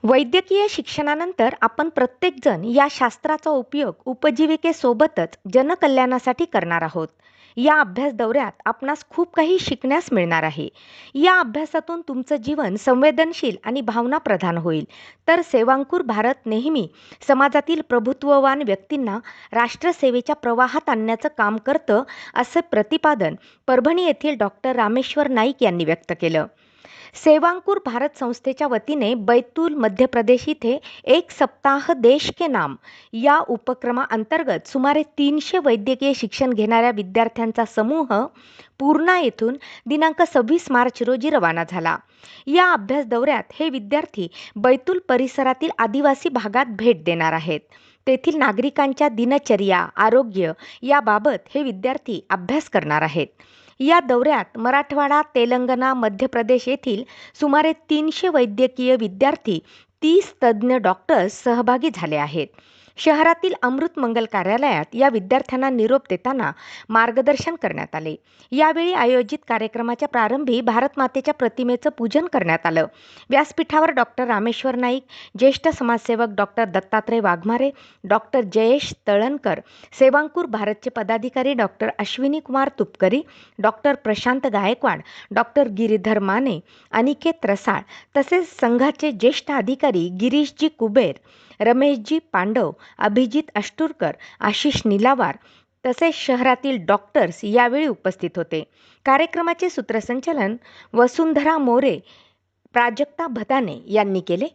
वैद्यकीय शिक्षणानंतर आपण प्रत्येकजण या शास्त्राचा उपयोग उपजीविकेसोबतच जनकल्याणासाठी करणार आहोत. या अभ्यास दौऱ्यात आपणास खूप काही शिकण्यास मिळणार आहे. या अभ्यासातून तुमचं जीवन संवेदनशील आणि भावनाप्रधान होईल. तर सेवांकुर भारत नेहमी समाजातील प्रभुत्ववान व्यक्तींना राष्ट्रसेवेच्या प्रवाहात आणण्याचं काम करतं, असं प्रतिपादन परभणी येथील डॉक्टर रामेश्वर नाईक यांनी व्यक्त केलं. सेवांकुर भारत संस्थेच्या वतीने बैतूल मध्य प्रदेश इथे एक सप्ताह देश के नाम या उपक्रमाअंतर्गत सुमारे 300 वैद्यकीय शिक्षण घेणाऱ्या विद्यार्थ्यांचा समूह पूर्णा येथून दिनांक 26 मार्च रोजी रवाना झाला. या अभ्यास दौऱ्यात हे विद्यार्थी बैतूल परिसरातील आदिवासी भागात भेट देणार आहेत. तेथील नागरिकांच्या दिनचर्या, आरोग्य याबाबत हे विद्यार्थी अभ्यास करणार आहेत. या दौऱ्यात मराठवाडा, तेलंगणा, मध्य प्रदेश येथील सुमारे 300 वैद्यकीय विद्यार्थी, 30 तज्ज्ञ डॉक्टर्स सहभागी झाले आहेत. शहरातील अमृत मंगल कार्यालयात या विद्यार्थ्यांना निरोप देताना मार्गदर्शन करण्यात आले. यावेळी आयोजित कार्यक्रमाच्या प्रारंभी भारतमातेच्या प्रतिमेचं पूजन करण्यात आलं. व्यासपीठावर डॉक्टर रामेश्वर नाईक, ज्येष्ठ समाजसेवक डॉक्टर दत्तात्रय वाघमारे, डॉक्टर जयेश तळणकर, सेवांकुर भारतचे पदाधिकारी doctor Ashwini Kumar Tupkari, doctor Prashant Gaikwad, doctor Giridhar Mane, Aniket Rasal तसेच संघाचे ज्येष्ठ अधिकारी गिरीशजी कुबेर, रमेशजी पांडव, अभिजित अष्टुरकर, आशिष निलावार तसेच शहरातील डॉक्टर्स यावेळी उपस्थित होते. कार्यक्रमाचे सूत्रसंचालन वसुंधरा मोरे, प्राजक्ता भदाने यांनी केले.